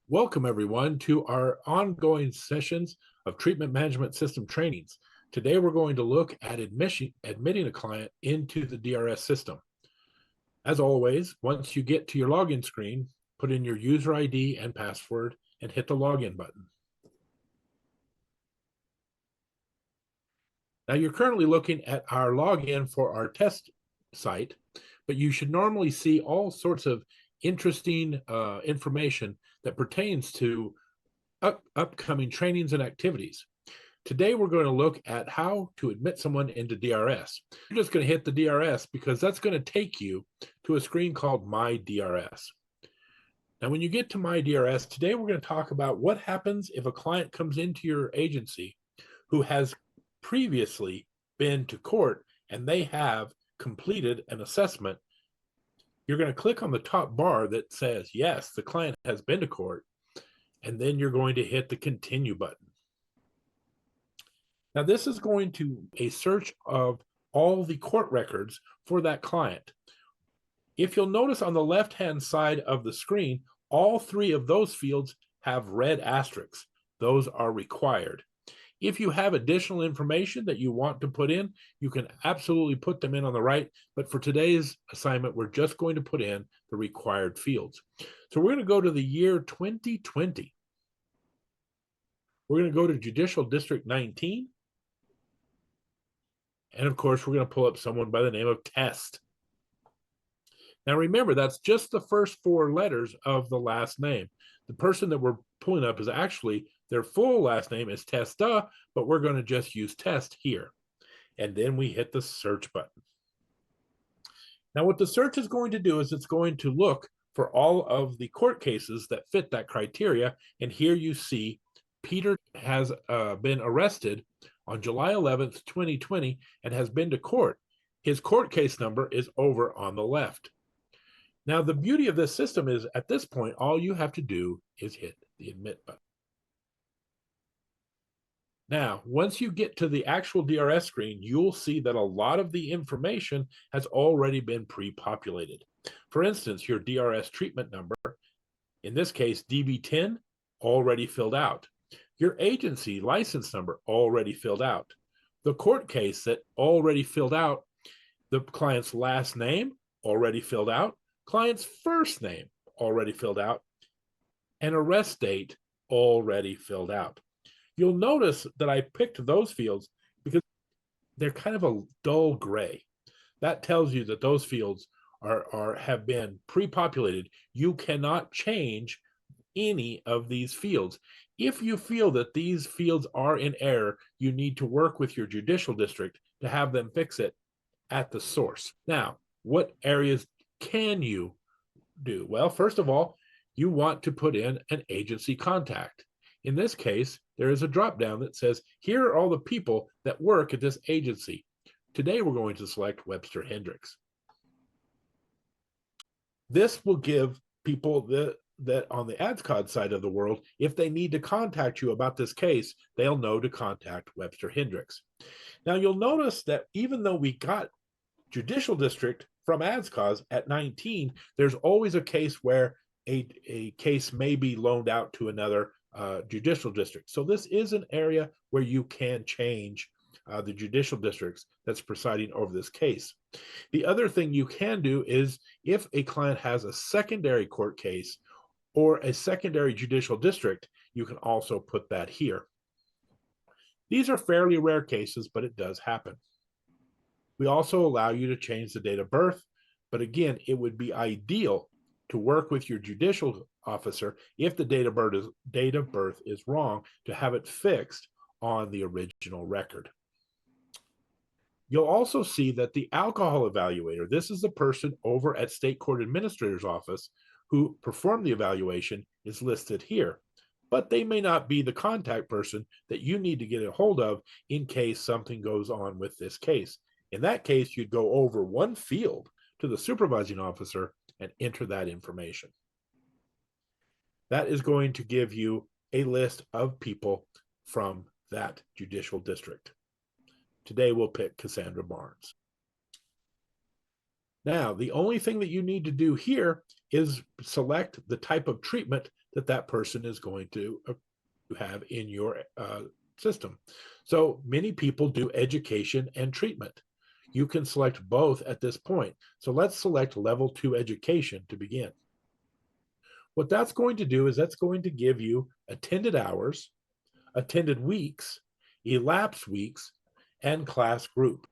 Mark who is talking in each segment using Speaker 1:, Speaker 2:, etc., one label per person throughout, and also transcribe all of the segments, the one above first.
Speaker 1: Welcome, everyone, to our ongoing sessions of treatment management system trainings. Today, we're going to look at admitting a client into the DRS system. As always, once you get to your login screen, put in your user ID and password and hit the login button. Now, you're currently looking at our login for our test site, but you should normally see all sorts of interesting information that pertains to upcoming trainings and activities. Today, we're going to look at how to admit someone into DRS. You're just going to hit the DRS because that's going to take you to a screen called My DRS. Now, when you get to My DRS, today we're going to talk about what happens if a client comes into your agency who has previously been to court and they have completed an assessment. You're going to click on the top bar that says, yes, the client has been to court, and then you're going to hit the Continue button. Now, this is going to a search of all the court records for that client. If you'll notice on the left-hand side of the screen, all three of those fields have red asterisks. Those are required. If you have additional information that you want to put in, you can absolutely put them in on the right. But for today's assignment, we're just going to put in the required fields. So we're going to go to the year 2020. We're going to go to Judicial District 19. And of course, we're going to pull up someone by the name of Test. Now remember, that's just the first four letters of the last name. The person that we're pulling up is actually, their full last name is Testa, but we're going to just use Test here. And then we hit the search button. Now what the search is going to do is it's going to look for all of the court cases that fit that criteria. And here you see Peter has been arrested on July 11th, 2020, and has been to court. His court case number is over on the left. Now, the beauty of this system is at this point, all you have to do is hit the admit button. Now, once you get to the actual DRS screen, you'll see that a lot of the information has already been pre-populated. For instance, your DRS treatment number, in this case, DB10, already filled out. Your agency license number already filled out. The court case that already filled out, the client's last name already filled out, client's first name already filled out, and arrest date already filled out. You'll notice that I picked those fields because they're kind of a dull gray. That tells you that those fields have been pre-populated. You cannot change any of these fields. If you feel that these fields are in error, you need to work with your judicial district to have them fix it at the source. Now, what areas can you do? Well, first of all, you want to put in an agency contact. In this case, there is a drop down that says, here are all the people that work at this agency. Today, we're going to select Webster Hendricks. This will give people that on the ADSCOD side of the world, if they need to contact you about this case, they'll know to contact Webster Hendricks. Now, you'll notice that even though we got judicial district from ADSCOD at 19, there's always a case where a case may be loaned out to another judicial district. So this is an area where you can change the judicial districts that's presiding over this case. The other thing you can do is if a client has a secondary court case or a secondary judicial district, you can also put that here. These are fairly rare cases, but it does happen. We also allow you to change the date of birth, but again, it would be ideal to work with your judicial officer if the date of birth is wrong, to have it fixed on the original record. You'll also see that the alcohol evaluator, this is the person over at State Court Administrator's Office who performed the evaluation, is listed here. But they may not be the contact person that you need to get a hold of in case something goes on with this case. In that case, you'd go over one field to the supervising officer and enter that information. That is going to give you a list of people from that judicial district. Today, we'll pick Cassandra Barnes. Now, the only thing that you need to do here is select the type of treatment that that person is going to have in your system. So many people do education and treatment. You can select both at this point. So let's select level 2 education to begin. What that's going to do is that's going to give you attended hours, attended weeks, elapsed weeks, and class group.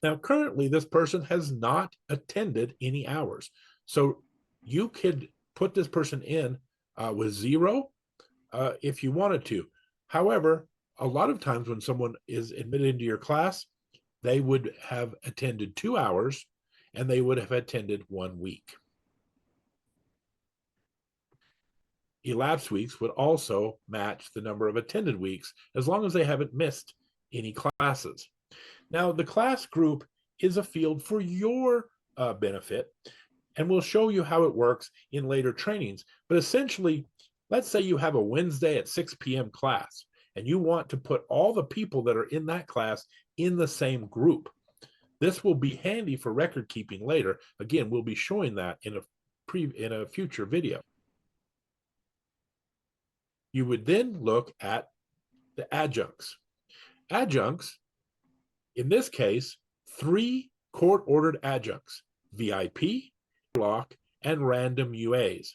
Speaker 1: Now, currently, this person has not attended any hours. So you could put this person in with 0 if you wanted to. However, a lot of times when someone is admitted into your class, they would have attended 2 hours and they would have attended 1 week. Elapsed weeks would also match the number of attended weeks as long as they haven't missed any classes. Now, the class group is a field for your benefit, and we'll show you how it works in later trainings. But essentially, let's say you have a Wednesday at 6 p.m. class, and you want to put all the people that are in that class in the same group. This will be handy for record keeping later. Again, we'll be showing that in a future video. You would then look at the adjuncts. Adjuncts, in this case, 3 court-ordered adjuncts, VIP, block, and random UAs.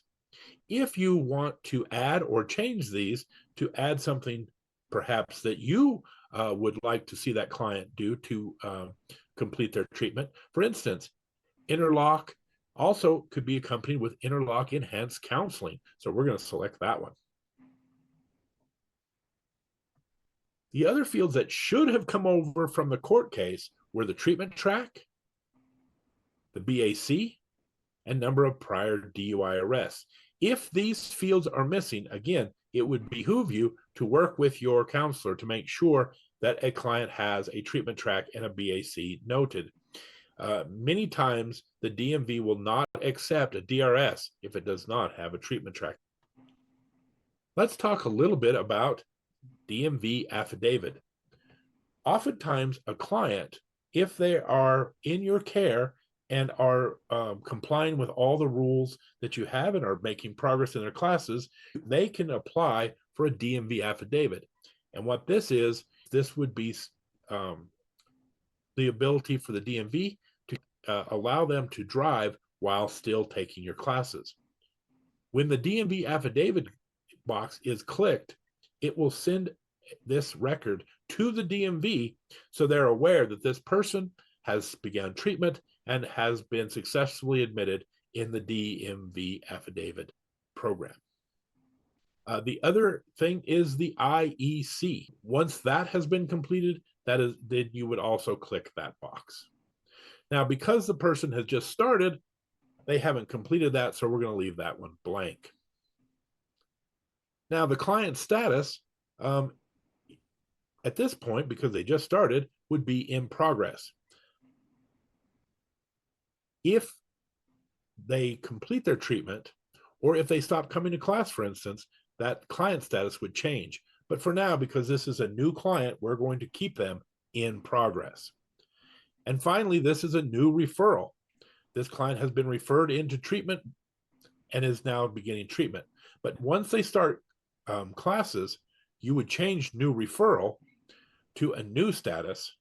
Speaker 1: If you want to add or change these to add something perhaps that you would like to see that client do to complete their treatment, for instance, interlock also could be accompanied with interlock enhanced counseling. So we're going to select that one. The other fields that should have come over from the court case were the treatment track, the BAC, and number of prior DUI arrests. If these fields are missing, again, it would behoove you to work with your counselor to make sure that a client has a treatment track and a BAC noted. Many times, the DMV will not accept a DRS if it does not have a treatment track. Let's talk a little bit about DMV affidavit. Oftentimes, a client, if they are in your care and are complying with all the rules that you have and are making progress in their classes, they can apply for a DMV affidavit. And what this is, this would be the ability for the DMV to allow them to drive while still taking your classes. When the DMV affidavit box is clicked, it will send this record to the DMV so they're aware that this person has begun treatment and has been successfully admitted in the DMV affidavit program. The other thing is the IEC. Once that has been completed, then you would also click that box. Now, because the person has just started, they haven't completed that, so we're going to leave that one blank. Now, the client status, at this point, because they just started, would be in progress. If they complete their treatment, or if they stop coming to class, for instance, that client status would change. But for now, because this is a new client, we're going to keep them in progress. And finally, this is a new referral. This client has been referred into treatment and is now beginning treatment. But once they start classes, you would change new referral to a new status.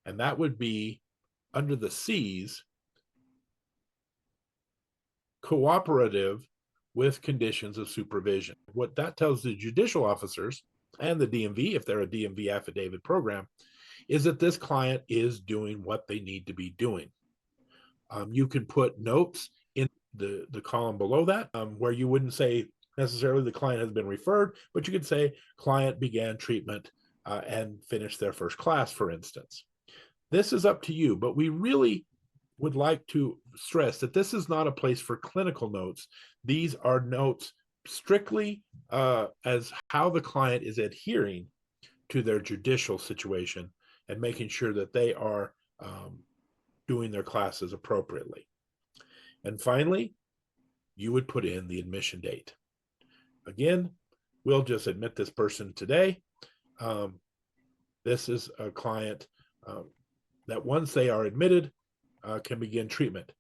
Speaker 1: And that would be under the C's, cooperative with conditions of supervision. What that tells the judicial officers and the DMV, if they're a DMV affidavit program, is that this client is doing what they need to be doing. You can put notes in the column below that where you wouldn't say necessarily the client has been referred, but you could say client began treatment and finished their first class, for instance. This is up to you, but we really would like to stress that this is not a place for clinical notes. These are notes strictly as how the client is adhering to their judicial situation and making sure that they are doing their classes appropriately. And finally, you would put in the admission date. Again, we'll just admit this person today. This is a client that once they are admitted, can begin treatment.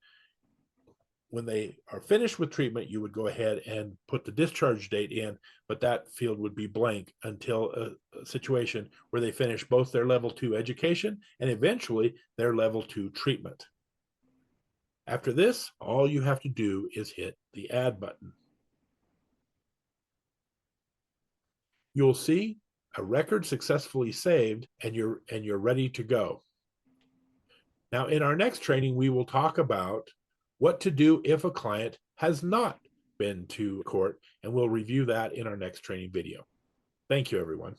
Speaker 1: when they are finished with treatment, you would go ahead and put the discharge date in, but that field would be blank until a situation where they finish both their level 2 education and eventually their level 2 treatment. After this, all you have to do is hit the add button. You'll see a record successfully saved, and you're ready to go. Now, in our next training, we will talk about what to do if a client has not been to court, and we'll review that in our next training video. Thank you, everyone.